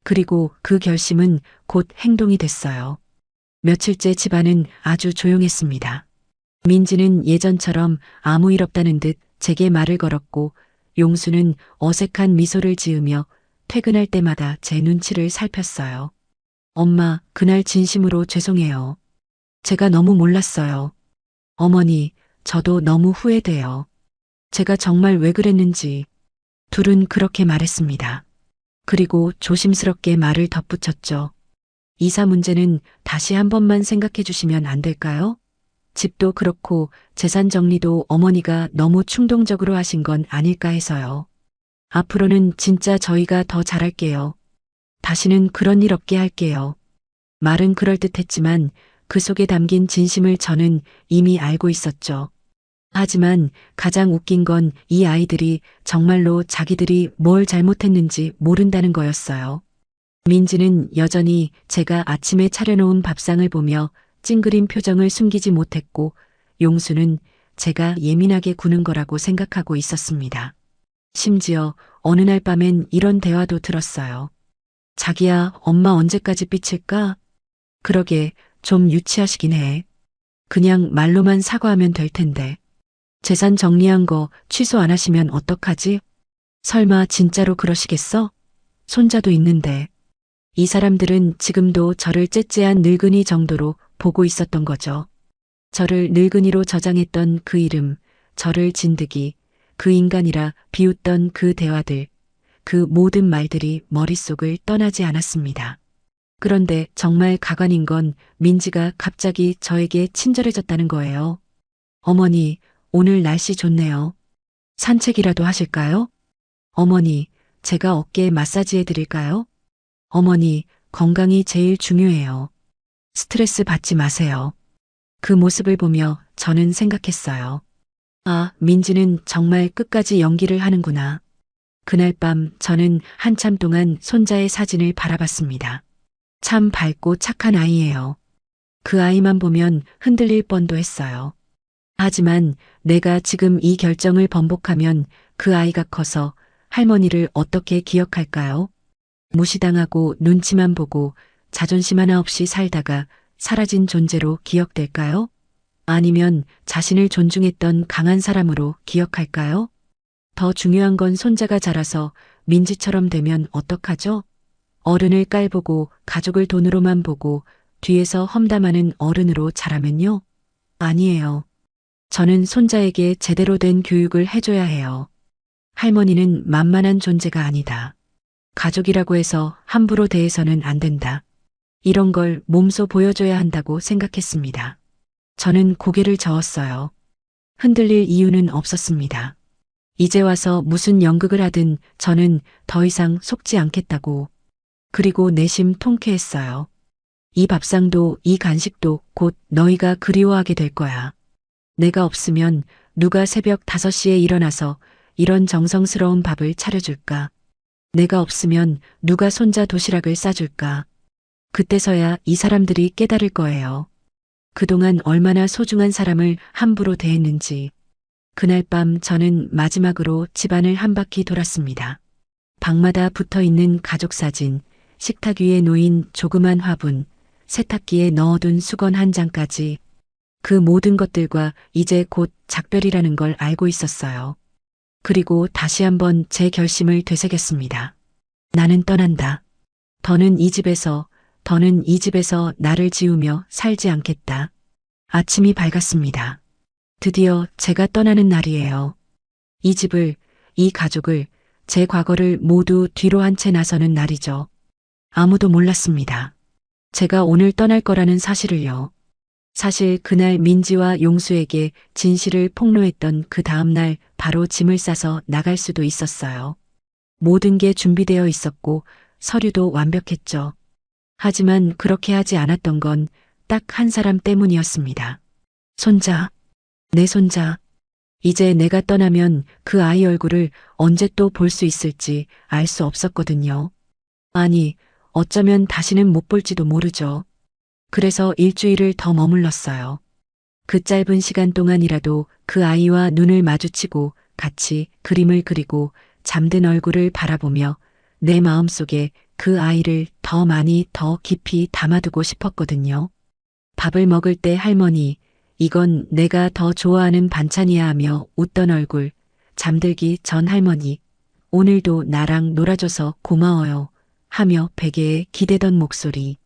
그리고 그 결심은 곧 행동이 됐어요. 며칠째 집안은 아주 조용했습니다. 민지는 예전처럼 아무 일 없다는 듯 제게 말을 걸었고 용수는 어색한 미소를 지으며 퇴근할 때마다 제 눈치를 살폈어요. 엄마, 그날 진심으로 죄송해요. 제가 너무 몰랐어요. 어머니, 저도 너무 후회돼요. 제가 정말 왜 그랬는지. 둘은 그렇게 말했습니다. 그리고 조심스럽게 말을 덧붙였죠. 이사 문제는 다시 한 번만 생각해 주시면 안 될까요? 집도 그렇고 재산 정리도 어머니가 너무 충동적으로 하신 건 아닐까 해서요. 앞으로는 진짜 저희가 더 잘할게요. 다시는 그런 일 없게 할게요. 말은 그럴듯했지만 그 속에 담긴 진심을 저는 이미 알고 있었죠. 하지만 가장 웃긴 건 이 아이들이 정말로 자기들이 뭘 잘못했는지 모른다는 거였어요. 민지는 여전히 제가 아침에 차려놓은 밥상을 보며 찡그린 표정을 숨기지 못했고 용수는 제가 예민하게 구는 거라고 생각하고 있었습니다. 심지어 어느 날 밤엔 이런 대화도 들었어요. 자기야, 엄마 언제까지 삐칠까? 그러게 좀 유치하시긴 해. 그냥 말로만 사과하면 될 텐데. 재산 정리한 거 취소 안 하시면 어떡하지? 설마 진짜로 그러시겠어? 손자도 있는데. 이 사람들은 지금도 저를 째째한 늙은이 정도로 보고 있었던 거죠. 저를 늙은이로 저장했던 그 이름, 저를 진드기, 그 인간이라 비웃던 그 대화들, 그 모든 말들이 머릿속을 떠나지 않았습니다. 그런데 정말 가관인 건 민지가 갑자기 저에게 친절해졌다는 거예요. 어머니, 오늘 날씨 좋네요. 산책이라도 하실까요? 어머니, 제가 어깨 마사지 해드릴까요? 어머니, 건강이 제일 중요해요. 스트레스 받지 마세요. 그 모습을 보며 저는 생각했어요. 아, 민지는 정말 끝까지 연기를 하는구나. 그날 밤 저는 한참 동안 손자의 사진을 바라봤습니다. 참 밝고 착한 아이예요. 그 아이만 보면 흔들릴 뻔도 했어요. 하지만 내가 지금 이 결정을 번복하면 그 아이가 커서 할머니를 어떻게 기억할까요? 무시당하고 눈치만 보고 자존심 하나 없이 살다가 사라진 존재로 기억될까요? 아니면 자신을 존중했던 강한 사람으로 기억할까요? 더 중요한 건 손자가 자라서 민지처럼 되면 어떡하죠? 어른을 깔보고 가족을 돈으로만 보고 뒤에서 험담하는 어른으로 자라면요? 아니에요. 저는 손자에게 제대로 된 교육을 해줘야 해요. 할머니는 만만한 존재가 아니다. 가족이라고 해서 함부로 대해서는 안 된다. 이런 걸 몸소 보여줘야 한다고 생각했습니다. 저는 고개를 저었어요. 흔들릴 이유는 없었습니다. 이제 와서 무슨 연극을 하든 저는 더 이상 속지 않겠다고. 그리고 내심 통쾌했어요. 이 밥상도 이 간식도 곧 너희가 그리워하게 될 거야. 내가 없으면 누가 새벽 5시에 일어나서 이런 정성스러운 밥을 차려줄까? 내가 없으면 누가 손자 도시락을 싸줄까? 그때서야 이 사람들이 깨달을 거예요. 그동안 얼마나 소중한 사람을 함부로 대했는지. 그날 밤 저는 마지막으로 집안을 한 바퀴 돌았습니다. 방마다 붙어 있는 가족 사진, 식탁 위에 놓인 조그만 화분, 세탁기에 넣어둔 수건 한 장까지 그 모든 것들과 이제 곧 작별이라는 걸 알고 있었어요. 그리고 다시 한번 제 결심을 되새겼습니다. 나는 떠난다. 더는 이 집에서 나를 지우며 살지 않겠다. 아침이 밝았습니다. 드디어 제가 떠나는 날이에요. 이 집을, 이 가족을, 제 과거를 모두 뒤로 한 채 나서는 날이죠. 아무도 몰랐습니다. 제가 오늘 떠날 거라는 사실을요. 사실 그날 민지와 용수에게 진실을 폭로했던 그 다음날 바로 짐을 싸서 나갈 수도 있었어요. 모든 게 준비되어 있었고 서류도 완벽했죠. 하지만 그렇게 하지 않았던 건 딱 한 사람 때문이었습니다. 손자, 내 손자. 이제 내가 떠나면 그 아이 얼굴을 언제 또 볼 수 있을지 알 수 없었거든요. 아니, 어쩌면 다시는 못 볼지도 모르죠. 그래서 일주일을 더 머물렀어요. 그 짧은 시간 동안이라도 그 아이와 눈을 마주치고 같이 그림을 그리고 잠든 얼굴을 바라보며 내 마음속에 그 아이를 더 많이 더 깊이 담아두고 싶었거든요. 밥을 먹을 때 할머니, 이건 내가 더 좋아하는 반찬이야 하며 웃던 얼굴, 잠들기 전 할머니, 오늘도 나랑 놀아줘서 고마워요 하며 베개에 기대던 목소리.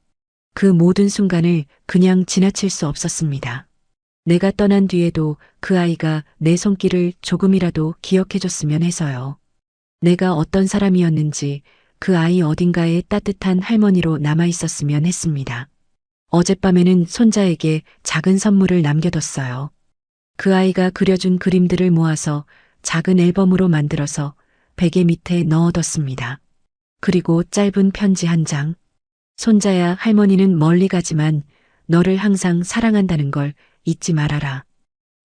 그 모든 순간을 그냥 지나칠 수 없었습니다. 내가 떠난 뒤에도 그 아이가 내 손길을 조금이라도 기억해줬으면 해서요. 내가 어떤 사람이었는지 그 아이 어딘가에 따뜻한 할머니로 남아있었으면 했습니다. 어젯밤에는 손자에게 작은 선물을 남겨뒀어요. 그 아이가 그려준 그림들을 모아서 작은 앨범으로 만들어서 베개 밑에 넣어뒀습니다. 그리고 짧은 편지 한 장. 손자야, 할머니는 멀리 가지만 너를 항상 사랑한다는 걸 잊지 말아라.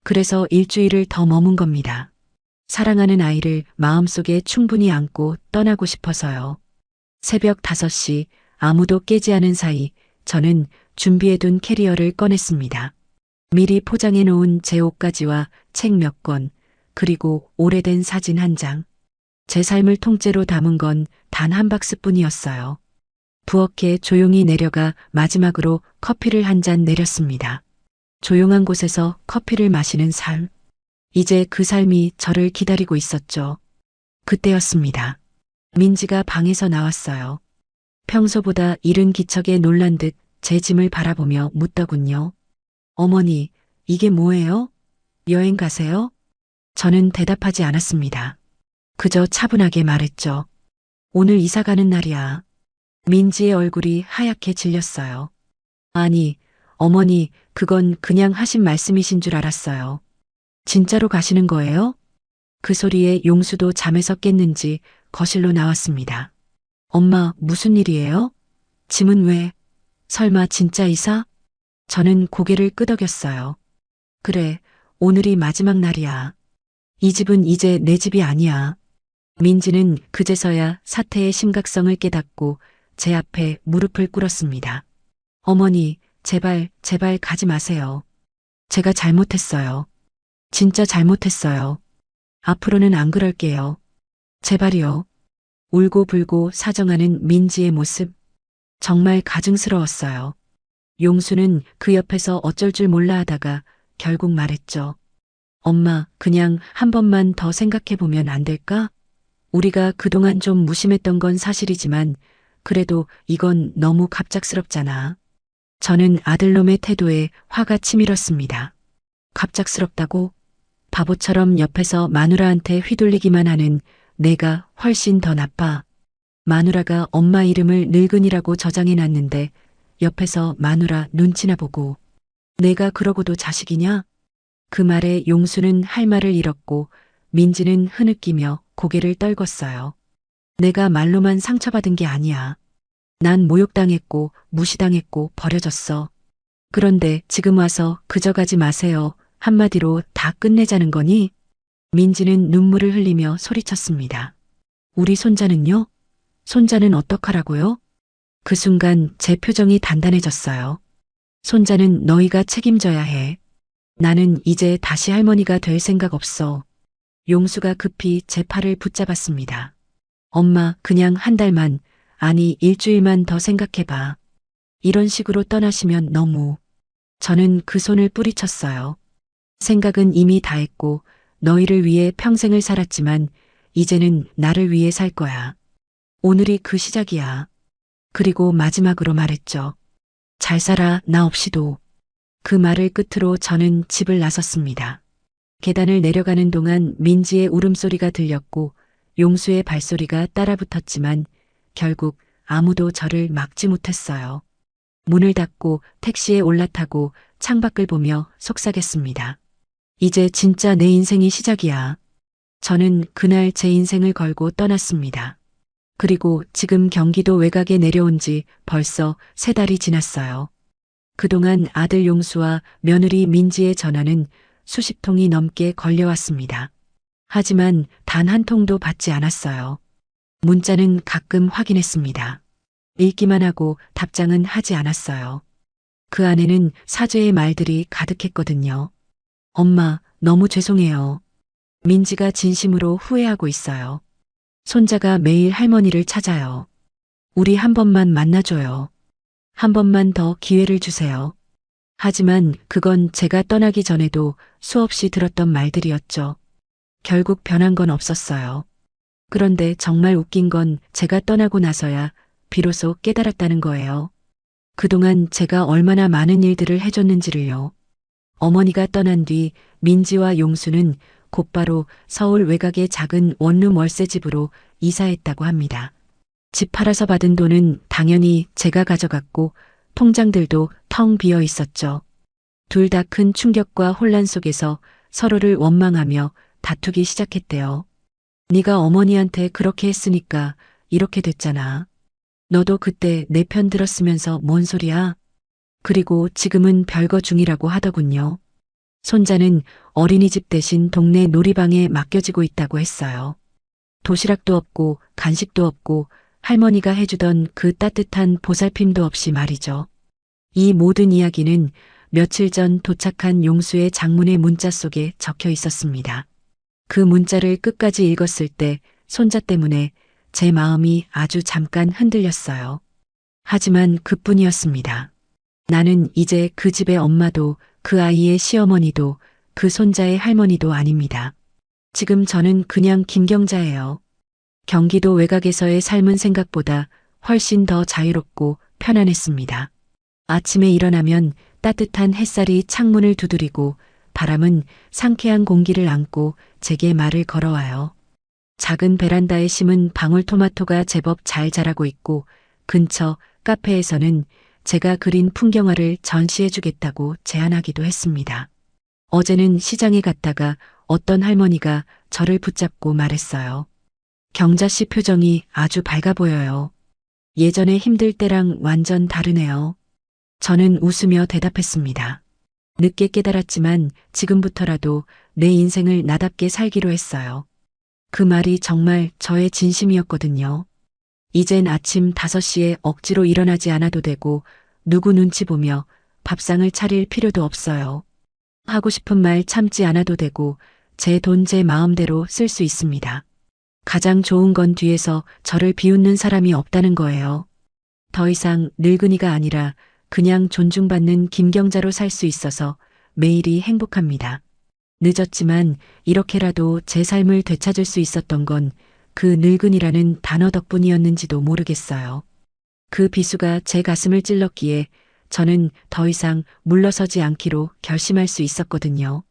그래서 일주일을 더 머문 겁니다. 사랑하는 아이를 마음속에 충분히 안고 떠나고 싶어서요. 새벽 5시 아무도 깨지 않은 사이 저는 준비해둔 캐리어를 꺼냈습니다. 미리 포장해 놓은 제 옷가지와 책 몇 권, 그리고 오래된 사진 한 장. 제 삶을 통째로 담은 건 단 한 박스뿐이었어요. 부엌에 조용히 내려가 마지막으로 커피를 한 잔 내렸습니다. 조용한 곳에서 커피를 마시는 삶. 이제 그 삶이 저를 기다리고 있었죠. 그때였습니다. 민지가 방에서 나왔어요. 평소보다 이른 기척에 놀란 듯 제 짐을 바라보며 묻더군요. 어머니, 이게 뭐예요? 여행 가세요? 저는 대답하지 않았습니다. 그저 차분하게 말했죠. 오늘 이사 가는 날이야. 민지의 얼굴이 하얗게 질렸어요. 아니, 어머니, 그건 그냥 하신 말씀이신 줄 알았어요. 진짜로 가시는 거예요? 그 소리에 용수도 잠에서 깼는지 거실로 나왔습니다. 엄마, 무슨 일이에요? 짐은 왜? 설마 진짜 이사? 저는 고개를 끄덕였어요. 그래, 오늘이 마지막 날이야. 이 집은 이제 내 집이 아니야. 민지는 그제서야 사태의 심각성을 깨닫고 제 앞에 무릎을 꿇었습니다. 어머니, 제발, 제발 가지 마세요. 제가 잘못했어요. 진짜 잘못했어요. 앞으로는 안 그럴게요. 제발이요. 울고불고 사정하는 민지의 모습. 정말 가증스러웠어요. 용수는 그 옆에서 어쩔 줄 몰라 하다가 결국 말했죠. 엄마, 그냥 한 번만 더 생각해보면 안 될까? 우리가 그동안 좀 무심했던 건 사실이지만 그래도 이건 너무 갑작스럽잖아. 저는 아들놈의 태도에 화가 치밀었습니다. 갑작스럽다고? 바보처럼 옆에서 마누라한테 휘둘리기만 하는 내가 훨씬 더 나빠. 마누라가 엄마 이름을 늙은이라고 저장해놨는데 옆에서 마누라 눈치나 보고 내가 그러고도 자식이냐? 그 말에 용수는 할 말을 잃었고 민지는 흐느끼며 고개를 떨궜어요. 내가 말로만 상처받은 게 아니야. 난 모욕당했고 무시당했고 버려졌어. 그런데 지금 와서 그저 가지 마세요. 한마디로 다 끝내자는 거니? 민지는 눈물을 흘리며 소리쳤습니다. 우리 손자는요? 손자는 어떡하라고요? 그 순간 제 표정이 단단해졌어요. 손자는 너희가 책임져야 해. 나는 이제 다시 할머니가 될 생각 없어. 용수가 급히 제 팔을 붙잡았습니다. 엄마, 그냥 한 달만, 아니 일주일만 더 생각해봐. 이런 식으로 떠나시면 너무. 저는 그 손을 뿌리쳤어요. 생각은 이미 다 했고 너희를 위해 평생을 살았지만 이제는 나를 위해 살 거야. 오늘이 그 시작이야. 그리고 마지막으로 말했죠. 잘 살아, 나 없이도. 그 말을 끝으로 저는 집을 나섰습니다. 계단을 내려가는 동안 민지의 울음소리가 들렸고 용수의 발소리가 따라붙었지만 결국 아무도 저를 막지 못했어요. 문을 닫고 택시에 올라타고 창밖을 보며 속삭였습니다. 이제 진짜 내 인생이 시작이야. 저는 그날 제 인생을 걸고 떠났습니다. 그리고 지금 경기도 외곽에 내려온 지 벌써 3달이 지났어요. 그동안 아들 용수와 며느리 민지의 전화는 수십 통이 넘게 걸려왔습니다. 하지만 단 한 통도 받지 않았어요. 문자는 가끔 확인했습니다. 읽기만 하고 답장은 하지 않았어요. 그 안에는 사죄의 말들이 가득했거든요. 엄마, 너무 죄송해요. 민지가 진심으로 후회하고 있어요. 손자가 매일 할머니를 찾아요. 우리 한 번만 만나줘요. 한 번만 더 기회를 주세요. 하지만 그건 제가 떠나기 전에도 수없이 들었던 말들이었죠. 결국 변한 건 없었어요. 그런데 정말 웃긴 건 제가 떠나고 나서야 비로소 깨달았다는 거예요. 그동안 제가 얼마나 많은 일들을 해줬는지를요. 어머니가 떠난 뒤 민지와 용수는 곧바로 서울 외곽의 작은 원룸 월세집으로 이사했다고 합니다. 집 팔아서 받은 돈은 당연히 제가 가져갔고 통장들도 텅 비어 있었죠. 둘 다 큰 충격과 혼란 속에서 서로를 원망하며 다투기 시작했대요. 네가 어머니한테 그렇게 했으니까 이렇게 됐잖아. 너도 그때 내 편 들었으면서 뭔 소리야? 그리고 지금은 별거 중이라고 하더군요. 손자는 어린이집 대신 동네 놀이방에 맡겨지고 있다고 했어요. 도시락도 없고 간식도 없고 할머니가 해주던 그 따뜻한 보살핌도 없이 말이죠. 이 모든 이야기는 며칠 전 도착한 용수의 장문의 문자 속에 적혀 있었습니다. 그 문자를 끝까지 읽었을 때 손자 때문에 제 마음이 아주 잠깐 흔들렸어요. 하지만 그뿐이었습니다. 나는 이제 그 집의 엄마도 그 아이의 시어머니도 그 손자의 할머니도 아닙니다. 지금 저는 그냥 김경자예요. 경기도 외곽에서의 삶은 생각보다 훨씬 더 자유롭고 편안했습니다. 아침에 일어나면 따뜻한 햇살이 창문을 두드리고 바람은 상쾌한 공기를 안고 제게 말을 걸어와요. 작은 베란다에 심은 방울토마토가 제법 잘 자라고 있고 근처 카페에서는 제가 그린 풍경화를 전시해주겠다고 제안하기도 했습니다. 어제는 시장에 갔다가 어떤 할머니가 저를 붙잡고 말했어요. 경자 씨 표정이 아주 밝아 보여요. 예전에 힘들 때랑 완전 다르네요. 저는 웃으며 대답했습니다. 늦게 깨달았지만 지금부터라도 내 인생을 나답게 살기로 했어요. 그 말이 정말 저의 진심이었거든요. 이젠 아침 5시에 억지로 일어나지 않아도 되고 누구 눈치 보며 밥상을 차릴 필요도 없어요. 하고 싶은 말 참지 않아도 되고 제 돈 제 마음대로 쓸 수 있습니다. 가장 좋은 건 뒤에서 저를 비웃는 사람이 없다는 거예요. 더 이상 늙은이가 아니라 그냥 존중받는 김경자로 살 수 있어서 매일이 행복합니다. 늦었지만 이렇게라도 제 삶을 되찾을 수 있었던 건 그 늙은이라는 단어 덕분이었는지도 모르겠어요. 그 비수가 제 가슴을 찔렀기에 저는 더 이상 물러서지 않기로 결심할 수 있었거든요.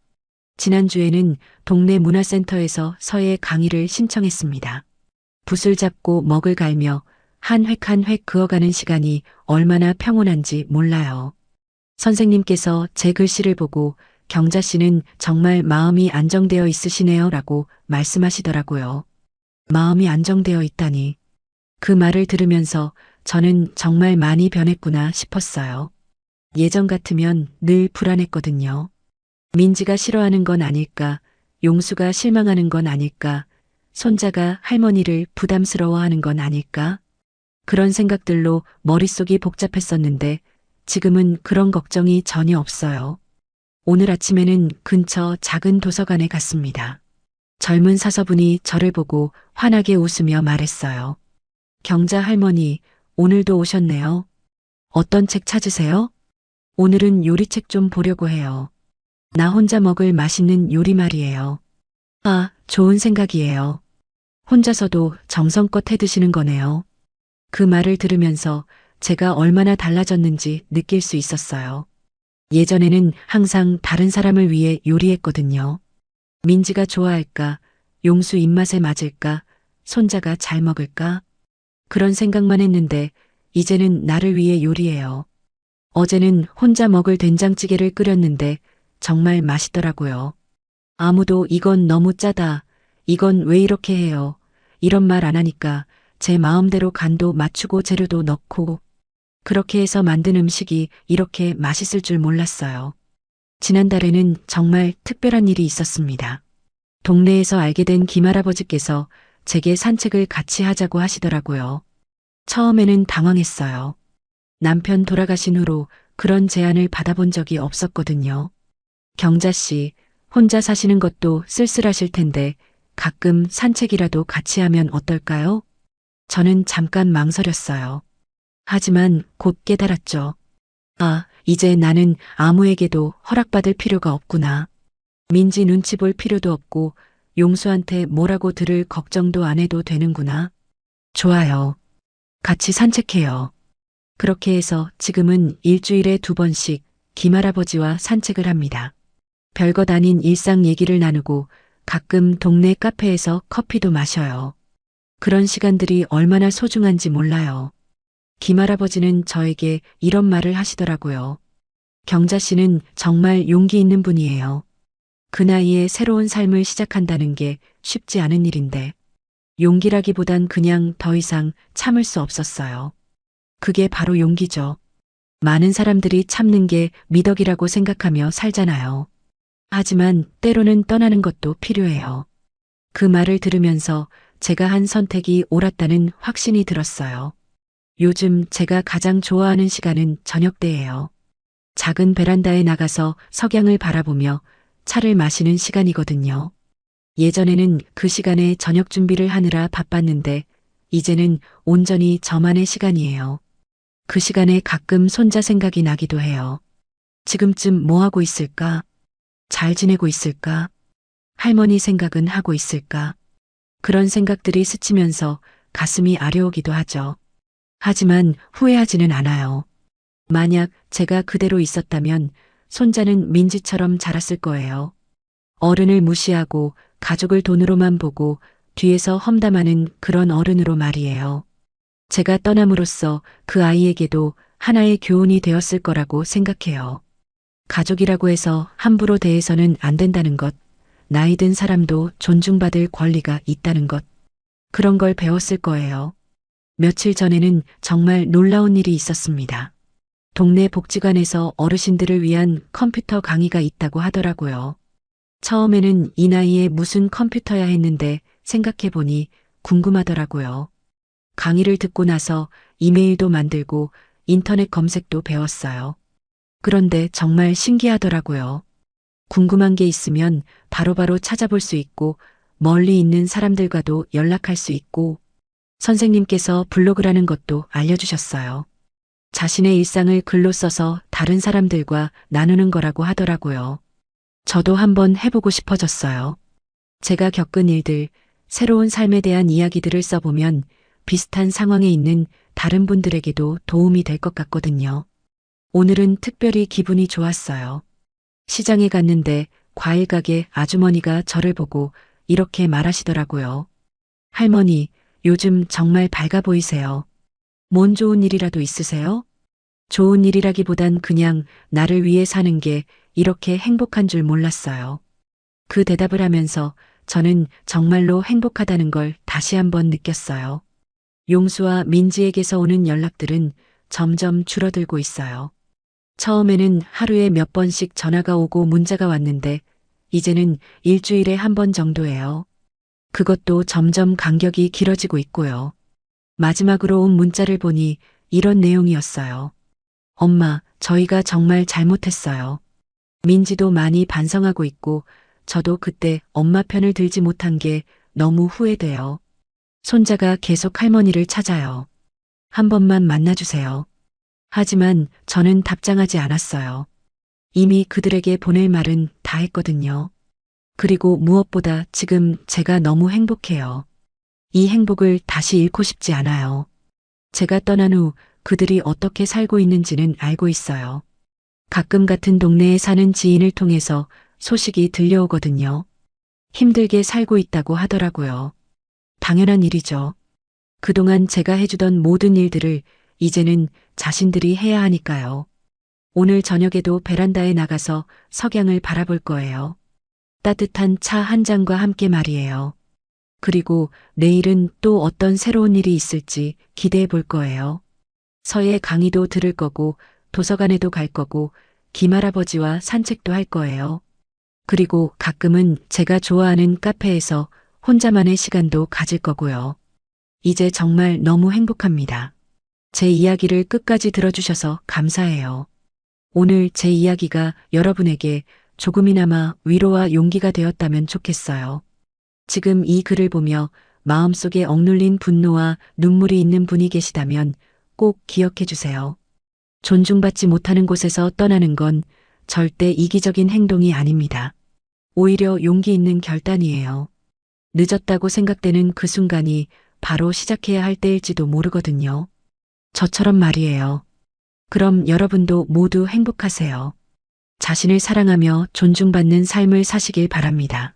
지난주에는 동네 문화센터에서 서예 강의를 신청했습니다. 붓을 잡고 먹을 갈며 한 획 한 획 그어가는 시간이 얼마나 평온한지 몰라요. 선생님께서 제 글씨를 보고 경자 씨는 정말 마음이 안정되어 있으시네요 라고 말씀하시더라고요. 마음이 안정되어 있다니. 그 말을 들으면서 저는 정말 많이 변했구나 싶었어요. 예전 같으면 늘 불안했거든요. 민지가 싫어하는 건 아닐까, 용수가 실망하는 건 아닐까, 손자가 할머니를 부담스러워하는 건 아닐까? 그런 생각들로 머릿속이 복잡했었는데 지금은 그런 걱정이 전혀 없어요. 오늘 아침에는 근처 작은 도서관에 갔습니다. 젊은 사서분이 저를 보고 환하게 웃으며 말했어요. 경자 할머니, 오늘도 오셨네요. 어떤 책 찾으세요? 오늘은 요리책 좀 보려고 해요. 나 혼자 먹을 맛있는 요리 말이에요. 아, 좋은 생각이에요. 혼자서도 정성껏 해 드시는 거네요. 그 말을 들으면서 제가 얼마나 달라졌는지 느낄 수 있었어요. 예전에는 항상 다른 사람을 위해 요리했거든요. 민지가 좋아할까? 용수 입맛에 맞을까? 손자가 잘 먹을까? 그런 생각만 했는데 이제는 나를 위해 요리해요. 어제는 혼자 먹을 된장찌개를 끓였는데 정말 맛있더라고요. 아무도 이건 너무 짜다. 이건 왜 이렇게 해요? 이런 말 안 하니까 제 마음대로 간도 맞추고 재료도 넣고 그렇게 해서 만든 음식이 이렇게 맛있을 줄 몰랐어요. 지난달에는 정말 특별한 일이 있었습니다. 동네에서 알게 된 김할아버지께서 제게 산책을 같이 하자고 하시더라고요. 처음에는 당황했어요. 남편 돌아가신 후로 그런 제안을 받아본 적이 없었거든요. 경자 씨, 혼자 사시는 것도 쓸쓸하실 텐데 가끔 산책이라도 같이 하면 어떨까요? 저는 잠깐 망설였어요. 하지만 곧 깨달았죠. 아, 이제 나는 아무에게도 허락받을 필요가 없구나. 민지 눈치 볼 필요도 없고 용수한테 뭐라고 들을 걱정도 안 해도 되는구나. 좋아요. 같이 산책해요. 그렇게 해서 지금은 일주일에 2번씩 김할아버지와 산책을 합니다. 별것 아닌 일상 얘기를 나누고 가끔 동네 카페에서 커피도 마셔요. 그런 시간들이 얼마나 소중한지 몰라요. 김할아버지는 저에게 이런 말을 하시더라고요. 경자 씨는 정말 용기 있는 분이에요. 그 나이에 새로운 삶을 시작한다는 게 쉽지 않은 일인데 용기라기보단 그냥 더 이상 참을 수 없었어요. 그게 바로 용기죠. 많은 사람들이 참는 게 미덕이라고 생각하며 살잖아요. 하지만 때로는 떠나는 것도 필요해요. 그 말을 들으면서 제가 한 선택이 옳았다는 확신이 들었어요. 요즘 제가 가장 좋아하는 시간은 저녁 때예요. 작은 베란다에 나가서 석양을 바라보며 차를 마시는 시간이거든요. 예전에는 그 시간에 저녁 준비를 하느라 바빴는데 이제는 온전히 저만의 시간이에요. 그 시간에 가끔 손자 생각이 나기도 해요. 지금쯤 뭐 하고 있을까? 잘 지내고 있을까? 할머니 생각은 하고 있을까? 그런 생각들이 스치면서 가슴이 아려오기도 하죠. 하지만 후회하지는 않아요. 만약 제가 그대로 있었다면 손자는 민지처럼 자랐을 거예요. 어른을 무시하고 가족을 돈으로만 보고 뒤에서 험담하는 그런 어른으로 말이에요. 제가 떠남으로써 그 아이에게도 하나의 교훈이 되었을 거라고 생각해요. 가족이라고 해서 함부로 대해서는 안 된다는 것, 나이 든 사람도 존중받을 권리가 있다는 것, 그런 걸 배웠을 거예요. 며칠 전에는 정말 놀라운 일이 있었습니다. 동네 복지관에서 어르신들을 위한 컴퓨터 강의가 있다고 하더라고요. 처음에는 이 나이에 무슨 컴퓨터야 했는데 생각해보니 궁금하더라고요. 강의를 듣고 나서 이메일도 만들고 인터넷 검색도 배웠어요. 그런데 정말 신기하더라고요. 궁금한 게 있으면 바로바로 찾아볼 수 있고 멀리 있는 사람들과도 연락할 수 있고 선생님께서 블로그라는 것도 알려주셨어요. 자신의 일상을 글로 써서 다른 사람들과 나누는 거라고 하더라고요. 저도 한번 해보고 싶어졌어요. 제가 겪은 일들, 새로운 삶에 대한 이야기들을 써보면 비슷한 상황에 있는 다른 분들에게도 도움이 될 것 같거든요. 오늘은 특별히 기분이 좋았어요. 시장에 갔는데 과일 가게 아주머니가 저를 보고 이렇게 말하시더라고요. 할머니, 요즘 정말 밝아 보이세요. 뭔 좋은 일이라도 있으세요? 좋은 일이라기보단 그냥 나를 위해 사는 게 이렇게 행복한 줄 몰랐어요. 그 대답을 하면서 저는 정말로 행복하다는 걸 다시 한번 느꼈어요. 용수와 민지에게서 오는 연락들은 점점 줄어들고 있어요. 처음에는 하루에 몇 번씩 전화가 오고 문자가 왔는데 이제는 일주일에 1번 정도예요. 그것도 점점 간격이 길어지고 있고요. 마지막으로 온 문자를 보니 이런 내용이었어요. 엄마, 저희가 정말 잘못했어요. 민지도 많이 반성하고 있고 저도 그때 엄마 편을 들지 못한 게 너무 후회돼요. 손자가 계속 할머니를 찾아요. 한 번만 만나주세요. 하지만 저는 답장하지 않았어요. 이미 그들에게 보낼 말은 다 했거든요. 그리고 무엇보다 지금 제가 너무 행복해요. 이 행복을 다시 잃고 싶지 않아요. 제가 떠난 후 그들이 어떻게 살고 있는지는 알고 있어요. 가끔 같은 동네에 사는 지인을 통해서 소식이 들려오거든요. 힘들게 살고 있다고 하더라고요. 당연한 일이죠. 그동안 제가 해주던 모든 일들을 이제는 자신들이 해야 하니까요. 오늘 저녁에도 베란다에 나가서 석양을 바라볼 거예요. 따뜻한 차 한 잔과 함께 말이에요. 그리고 내일은 또 어떤 새로운 일이 있을지 기대해 볼 거예요. 서예 강의도 들을 거고, 도서관에도 갈 거고, 김할아버지와 산책도 할 거예요. 그리고 가끔은 제가 좋아하는 카페에서 혼자만의 시간도 가질 거고요. 이제 정말 너무 행복합니다. 제 이야기를 끝까지 들어주셔서 감사해요. 오늘 제 이야기가 여러분에게 조금이나마 위로와 용기가 되었다면 좋겠어요. 지금 이 글을 보며 마음속에 억눌린 분노와 눈물이 있는 분이 계시다면 꼭 기억해 주세요. 존중받지 못하는 곳에서 떠나는 건 절대 이기적인 행동이 아닙니다. 오히려 용기 있는 결단이에요. 늦었다고 생각되는 그 순간이 바로 시작해야 할 때일지도 모르거든요. 저처럼 말이에요. 그럼 여러분도 모두 행복하세요. 자신을 사랑하며 존중받는 삶을 사시길 바랍니다.